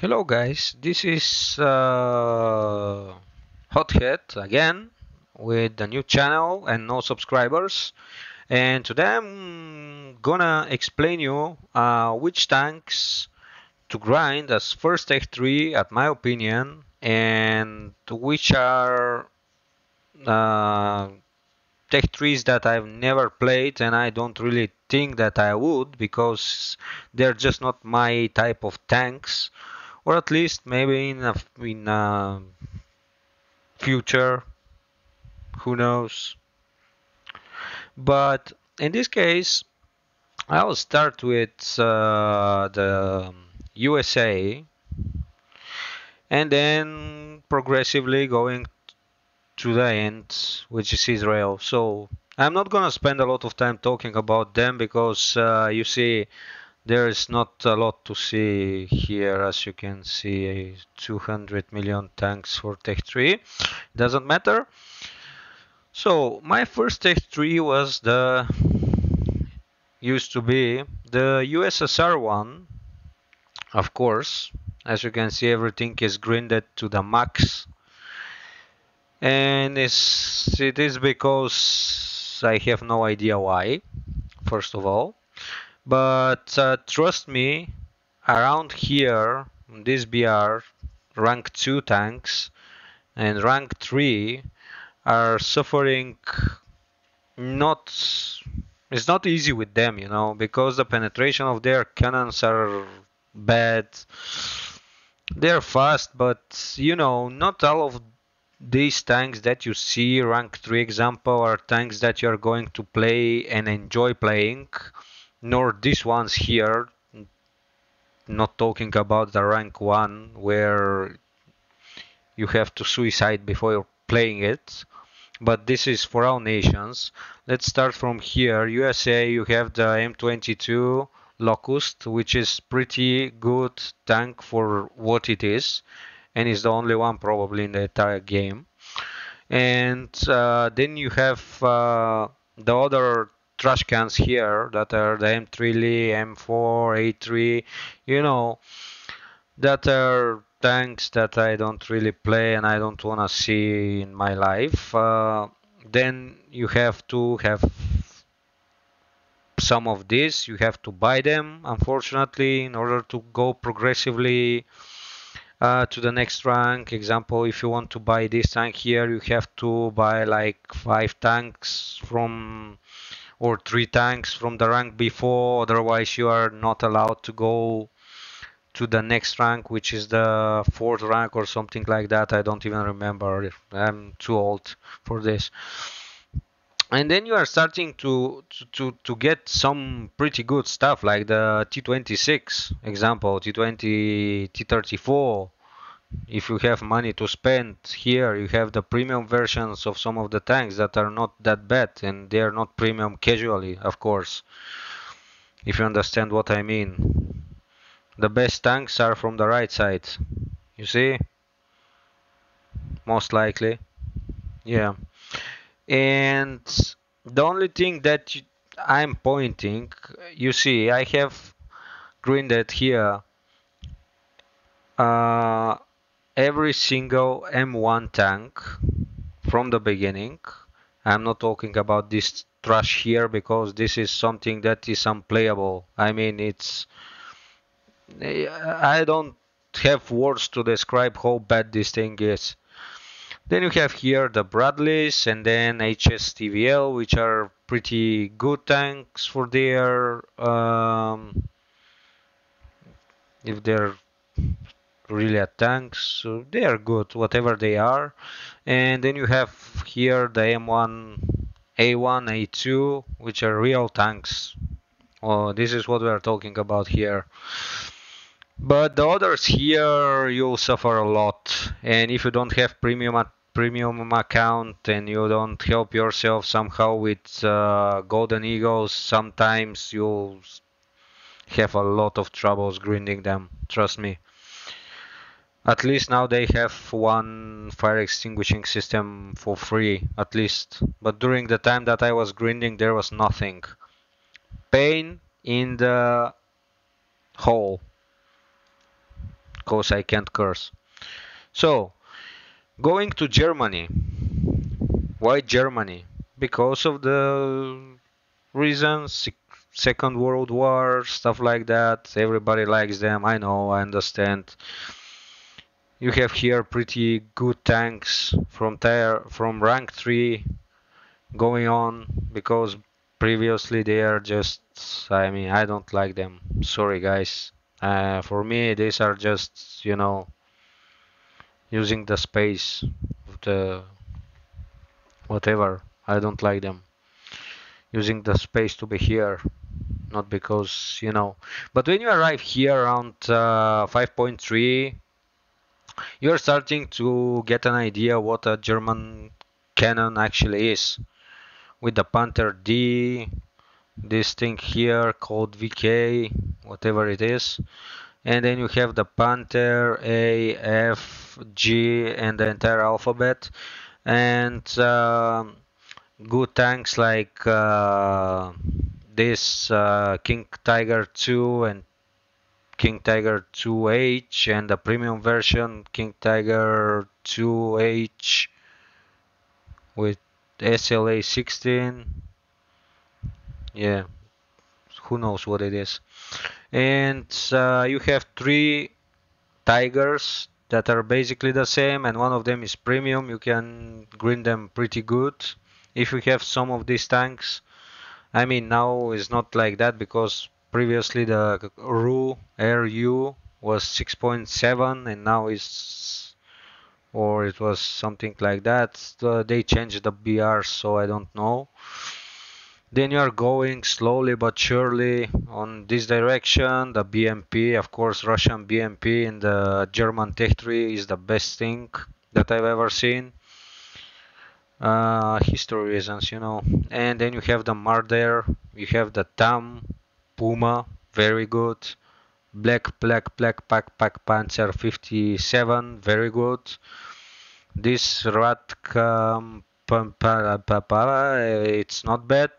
Hello guys, this is Hothead again with a new channel and no subscribers. And today I'm gonna explain you which tanks to grind as first tech 3 at my opinion, and which are uh, tech 3s that I've never played and I don't really think that I would because they're just not my type of tanks, or at least maybe in a future, who knows. But in this case, I will start with the USA and then progressively going to the end, which is Israel. So I'm not gonna spend a lot of time talking about them because you see, there's not a lot to see here. As you can see, 200 million tanks for Tech 3. Doesn't matter. So my first Tech 3 was the used to be the USSR one, of course. As you can see, everything is grinded to the max, and it is because I have no idea why, first of all. But trust me, around here, this BR, rank 2 tanks and rank 3 are suffering. Not, it's not easy with them, because the penetration of their cannons are bad. They're fast, but not all of these tanks that you see rank 3 example are tanks that you're going to play and enjoy playing, nor these ones here. Not talking about the rank 1 where you have to suicide before you're playing it, but this is for all nations. Let's start from here. USA, you have the M22 Locust, which is pretty good tank for what it is, and is the only one probably in the entire game. And then you have the other trash cans here that are the M3 Lee, M4, A3, you know, that are tanks that I don't really play and I don't want to see in my life. Then you have to have some of this. You have to buy them, unfortunately, in order to go progressively to the next rank. Example, if you want to buy this tank here, you have to buy like 5 tanks from, or 3 tanks from the rank before. Otherwise, you are not allowed to go to the next rank, which is the fourth rank or something like that. I don't even remember. I'm too old for this. And then you are starting to get some pretty good stuff like the T26 example, T20, T34. If you have money to spend here, you have the premium versions of some of the tanks that are not that bad, and they are not premium casually, of course, if you understand what I mean. The best tanks are from the right side, you see, most likely. Yeah. And the only thing that I'm pointing, you see, I have grinded here uh, every single M1 tank from the beginning. I'm not talking about this trash here because this is something that is unplayable. I mean, I don't have words to describe how bad this thing is. Then you have here the Bradleys and then HSTVL, which are pretty good tanks for their, if they're really a tanks, so they are good, whatever they are. And then you have here the M1, A1, A2, which are real tanks. Oh, this is what we are talking about here. But the others here, you'll suffer a lot. And if you don't have premium account and you don't help yourself somehow with golden eagles, sometimes you'll have a lot of troubles grinding them. Trust me. At least now they have one fire extinguishing system for free, at least. But during the time that I was grinding, there was nothing. Pain in the hole. because I can't curse. So, going to Germany. Why Germany? Because of the reasons, Second World War, stuff like that. Everybody likes them. I know, I understand. You have here pretty good tanks from rank 3 going on because previously they are just, I mean, I don't like them. Sorry guys. For me these are just, using the space of the whatever. I don't like them. Using the space to be here, not because, But when you arrive here around 5.3, you're starting to get an idea what a German cannon actually is. With the Panther D, this thing here called VK, whatever it is. And then you have the Panther A, F, G, and the entire alphabet. And good tanks like this King Tiger 2 and King Tiger 2H, and the premium version King Tiger 2H with SLA 16. Yeah, who knows what it is. And you have three Tigers that are basically the same, and one of them is premium. You can green them pretty good if you have some of these tanks. I mean, now it's not like that because previously the RU was 6.7 and now it's, or it was something like that. They changed the BR, so I don't know. Then you are going slowly but surely on this direction. The BMP, of course, Russian BMP in the German Tech 3 is the best thing that I've ever seen. History reasons, And then you have the Marder, you have the Tam, Puma, very good. Black Pack Panzer 57, very good. This Ratkam it's not bad.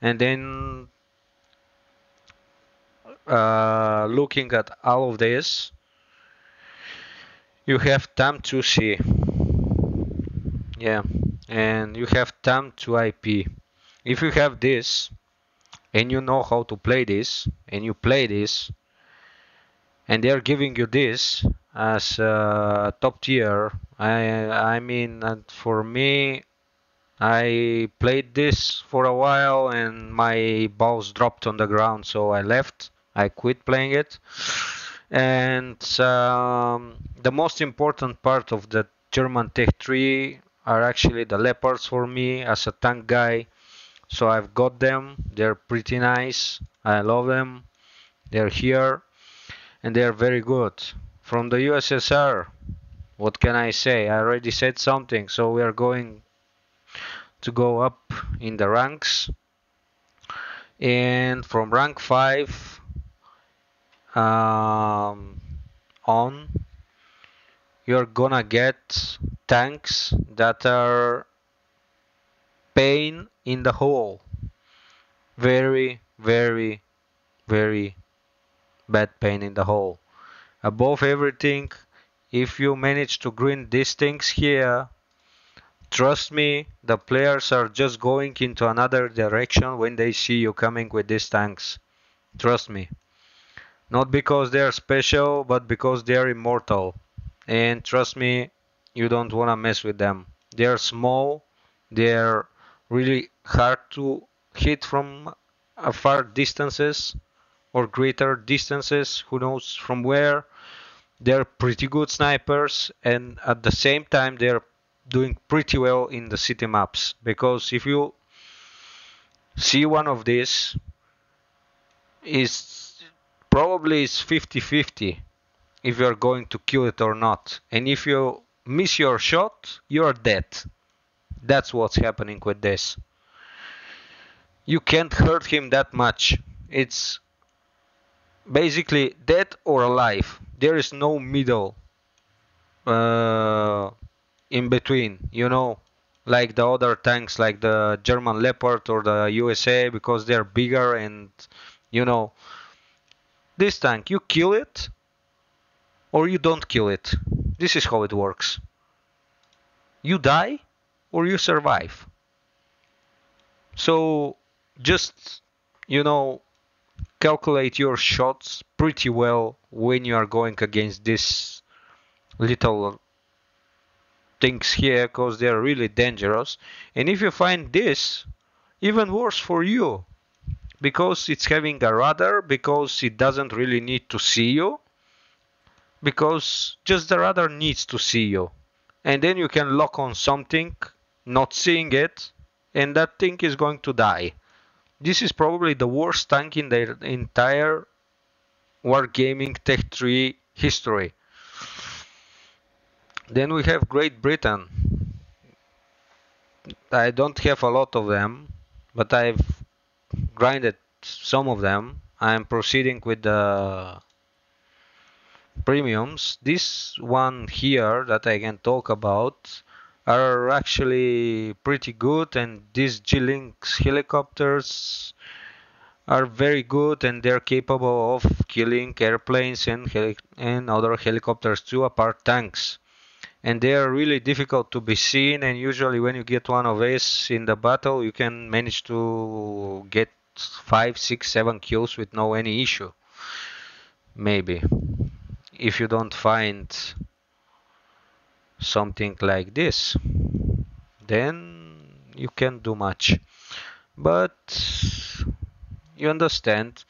And then looking at all of this, you have TAM 2C, yeah, and you have TAM 2IP. If you have this and you know how to play this and you play this and they're giving you this as top tier, I mean, for me, I played this for a while and my balls dropped on the ground, so I left. I quit playing it. And the most important part of the German Tech 3 are actually the Leopards for me as a tank guy. So I've got them. They're pretty nice. I love them. They're here and they're very good. From the USSR, what can I say? I already said something. So we are going to go up in the ranks, and from rank 5 on, you're gonna get tanks that are pain in the hole, very very very bad pain in the hole. Above everything, if you manage to green these things here, trust me, the players are just going into another direction when they see you coming with these tanks. Trust me. Not because they are special, but because they are immortal. And trust me, you don't want to mess with them. They are small, they are really hard to hit from far distances or greater distances, who knows from where. They're pretty good snipers, and at the same time they're doing pretty well in the city maps, because if you see one of these, is probably is 50-50 if you're going to kill it or not, and if you miss your shot, you're dead. That's what's happening with this. You can't hurt him that much. It's basically dead or alive. There is no middle in between, like the other tanks, like the German Leopard or the USA, because they're bigger. And this tank, you kill it or you don't kill it. This is how it works. You die or you survive. So just, you know, calculate your shots pretty well when you are going against these little things here, because they're really dangerous. And if you find this, even worse for you, because it's having a radar, because it doesn't really need to see you, because just the radar needs to see you. And then you can lock on something, not seeing it, and that thing is going to die. This is probably the worst tank in the entire Wargaming Tech 3 history. Then we have Great Britain. I don't have a lot of them, but I've grinded some of them. I'm proceeding with the premiums. This one here that I can talk about are actually pretty good, and these G-Lynx helicopters are very good, and they're capable of killing airplanes and other helicopters too, apart tanks. And they are really difficult to be seen, and usually when you get one of these in the battle, you can manage to get 5, 6, 7 kills with no any issue. Maybe. If you don't find something like this, then you can't do much. But you understand.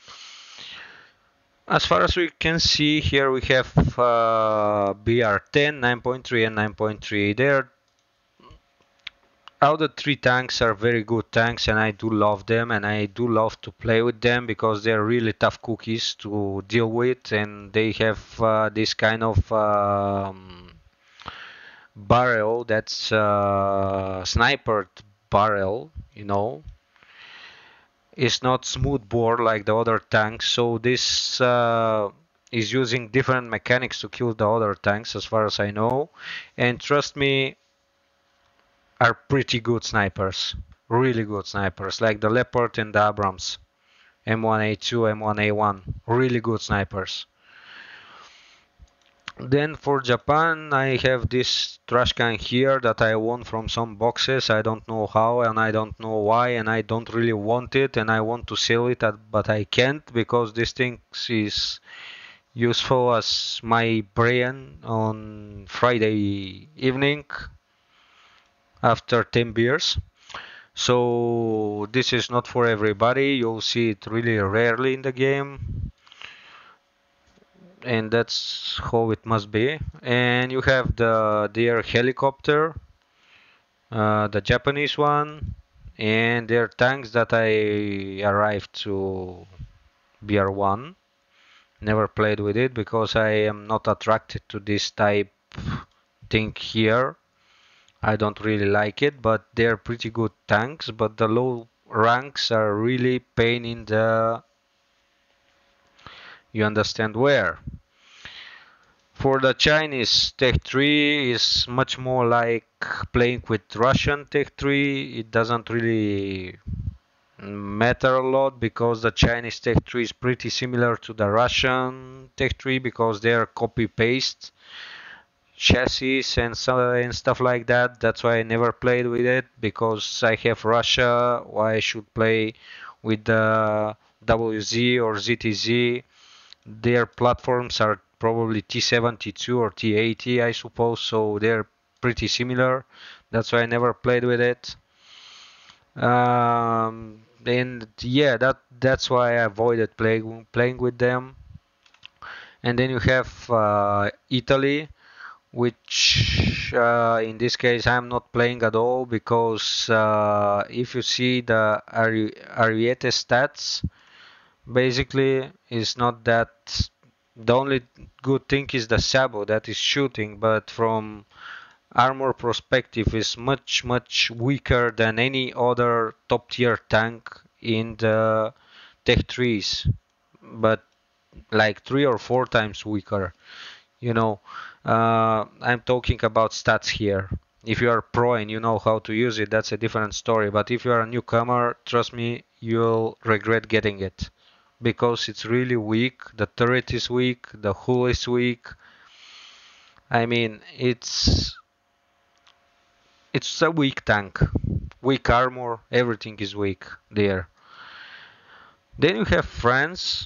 As far as we can see here, we have BR10, 9.3 and 9.3. They're all the three tanks are very good tanks, and I do love them, and I do love to play with them because they're really tough cookies to deal with, and they have this kind of barrel that's sniper barrel, you know. It's not smooth bore like the other tanks, so this is using different mechanics to kill the other tanks as far as I know, and trust me, are pretty good snipers, really good snipers, like the Leopard and the Abrams, M1A2, M1A1, really good snipers. Then for Japan, I have this trash can here that I won from some boxes. I don't know how and I don't know why, and I don't really want it, and I want to sell it, but I can't because this thing is useful as my brain on Friday evening after 10 beers. So this is not for everybody. You'll see it really rarely in the game, and that's how it must be. And you have their helicopter, the Japanese one, and their tanks that I arrived to BR1. Never played with it because I am not attracted to this type thing here. I don't really like it, but they're pretty good tanks, but the low ranks are really pain in the, you understand where. For the Chinese Tech 3 is much more like playing with Russian Tech 3. It doesn't really matter a lot because the Chinese Tech 3 is pretty similar to the Russian Tech 3 because they're copy paste chassis and stuff like that. That's why I never played with it, because I have Russia. Why I should play with the WZ or ZTZ? Their platforms are probably T72 or T80, I suppose, so they're pretty similar. That's why I never played with it. And yeah, that's why I avoided playing with them. And then you have Italy, which in this case I'm not playing at all because if you see the Ariete stats, basically it's not that. The only good thing is the Sabo that is shooting, but from armor perspective is much weaker than any other top tier tank in the Tech 3s, but like 3 or 4 times weaker. You know, I'm talking about stats here. If you are pro and you know how to use it, that's a different story. But if you are a newcomer, trust me, you'll regret getting it because it's really weak. The turret is weak, the hull is weak, I mean, it's a weak tank, weak armor, everything is weak there. Then you have France.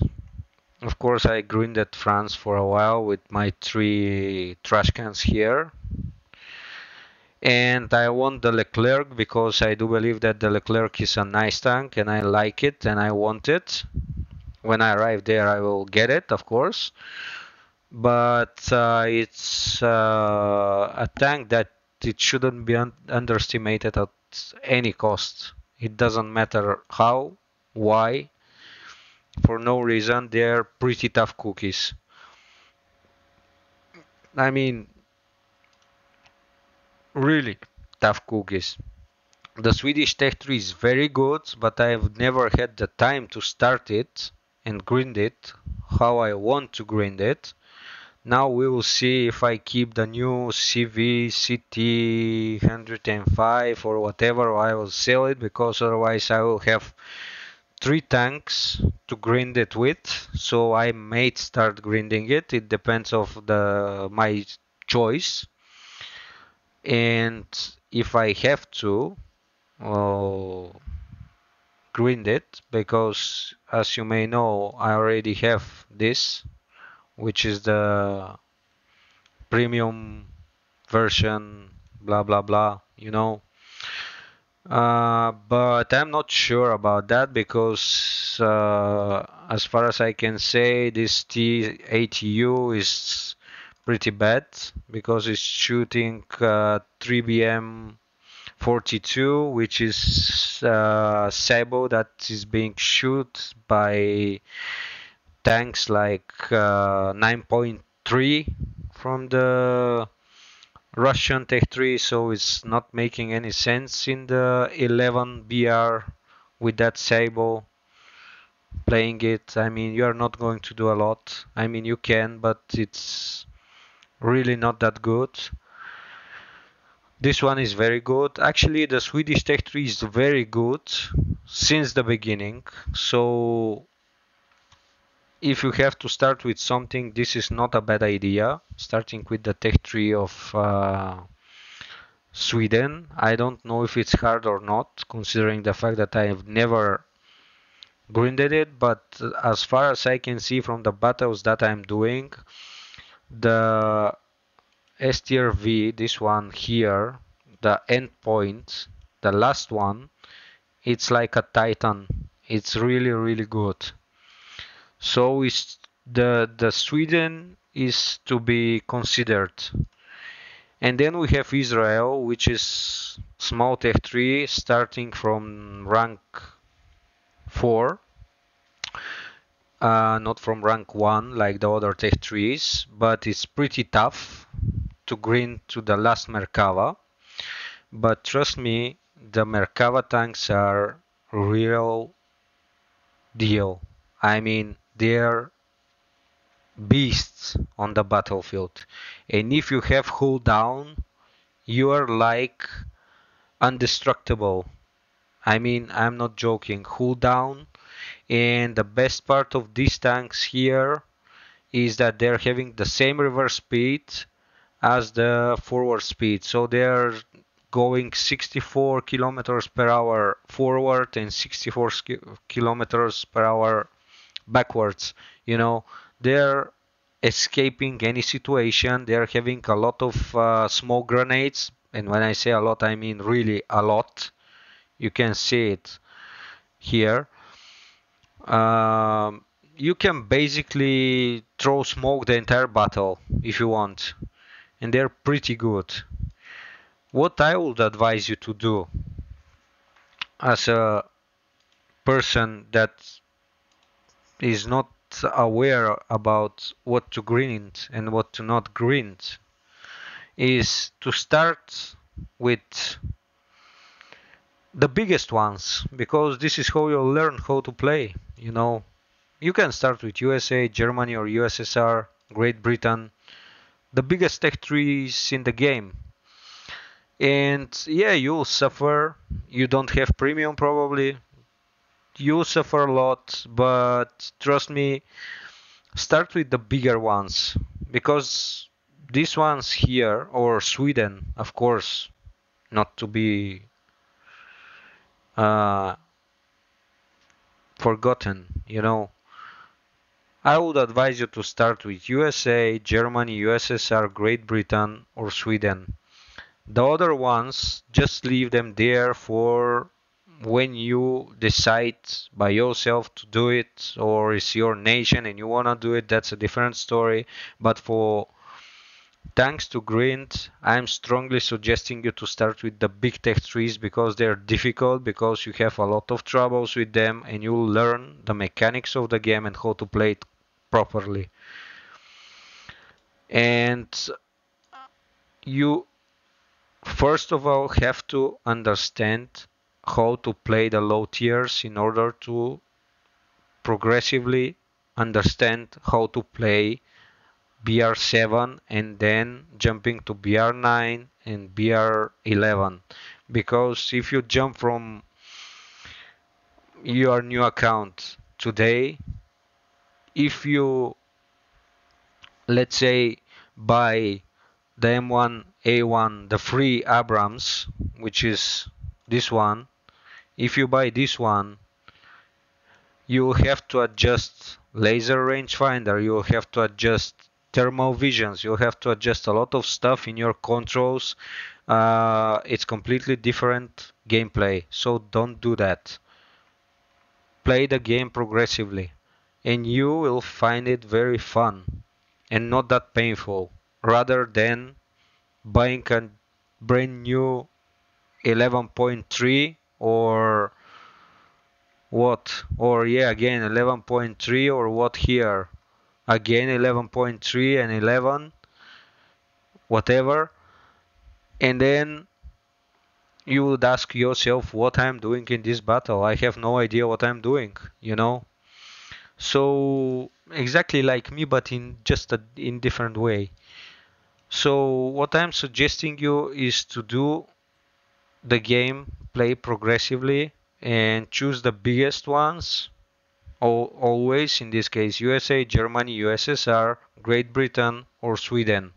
Of course, I grinded France for a while with my 3 trash cans here. And I want the Leclerc because I do believe that the Leclerc is a nice tank and I like it and I want it. When I arrive there, I will get it, of course. But it's a tank that it shouldn't be underestimated at any cost. It doesn't matter how, why, for no reason. They're pretty tough cookies. I mean, really tough cookies. The Swedish Tech tree is very good, but I've never had the time to start it and grind it how I want to grind it. Now we will see if I keep the new CV CT 105 or whatever, I will sell it because otherwise I will have 3 tanks to grind it with. So I may start grinding it. It depends of my choice. And if I have to, uh, grind it because as you may know I already have this, which is the premium version, blah blah blah, you know. But I'm not sure about that because as far as I can say, this T80U is pretty bad because it's shooting 3BM 42, which is Sabo that is being shot by tanks like 9.3 from the Russian Tech 3, so it's not making any sense in the 11 BR with that Sabo playing it. I mean, you are not going to do a lot. I mean, you can, but it's really not that good. This one is very good. Actually, the Swedish Tech tree is very good since the beginning. So if you have to start with something, this is not a bad idea. Starting with the Tech tree of Sweden. I don't know if it's hard or not, considering the fact that I have never grinded it. But as far as I can see from the battles that I'm doing, the STRV, this one here, the endpoint, the last one, it's like a Titan. It's really, really good. So it's the Sweden is to be considered. And then we have Israel, which is small tech 3 starting from rank 4. Not from rank 1 like the other tech 3s, but it's pretty tough to grind to the last Merkava. But trust me, the Merkava tanks are real deal. I mean, they're beasts on the battlefield. And if you have hull down, you are like indestructible. I mean, I'm not joking. Hull down. And the best part of these tanks here is that they're having the same reverse speed as the forward speed. So they're going 64 kilometers per hour forward and 64 kilometers per hour backwards. You know, they're escaping any situation. They're having a lot of smoke grenades. And when I say a lot, I mean really a lot. You can see it here. You can basically throw smoke the entire battle if you want. And they're pretty good. What I would advise you to do as a person that is not aware about what to grind and what to not grind is to start with the biggest ones, because this is how you'll learn how to play. You know, you can start with USA, Germany, or USSR, Great Britain, the biggest tech trees in the game. And yeah, you'll suffer. You don't have premium probably. You suffer a lot, but trust me, start with the bigger ones because these ones here, or Sweden, of course, not to be uh, forgotten, you know. I would advise you to start with USA, Germany, USSR, Great Britain, or Sweden. The other ones, just leave them there for when you decide by yourself to do it, or it's your nation and you wanna do it, that's a different story. But for thanks to grind, I'm strongly suggesting you to start with the big tech trees because they're difficult, because you have a lot of troubles with them and you'll learn the mechanics of the game and how to play it properly. And you first of all have to understand how to play the low tiers in order to progressively understand how to play BR7 and then jumping to BR9 and BR11. Because if you jump from your new account today, if you, let's say, buy the M1A1, the free Abrams, which is this one, if you buy this one, you have to adjust laser rangefinder, you have to adjust thermal visions, you have to adjust a lot of stuff in your controls. It's completely different gameplay, so don't do that. Play the game progressively, and you will find it very fun and not that painful, rather than buying a brand new 11.3 or what, or yeah, again 11.3 or what here, again 11.3 and 11, whatever, and then you would ask yourself what I'm doing in this battle. I have no idea what I'm doing, you know. So exactly like me, but in just a in different way. So what I'm suggesting you is to do the game, play progressively, and choose the biggest ones. Always, in this case, USA, Germany, USSR, Great Britain, or Sweden.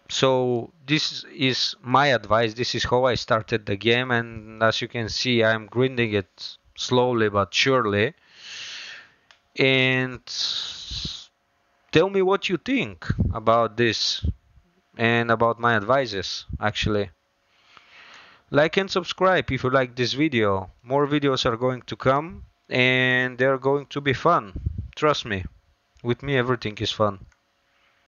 So this is my advice. This is how I started the game, and as you can see, I'm grinding it slowly but surely. And tell me what you think about this and about my advices, actually. Like and subscribe if you like this video. More videos are going to come and they're going to be fun. Trust me, with me everything is fun.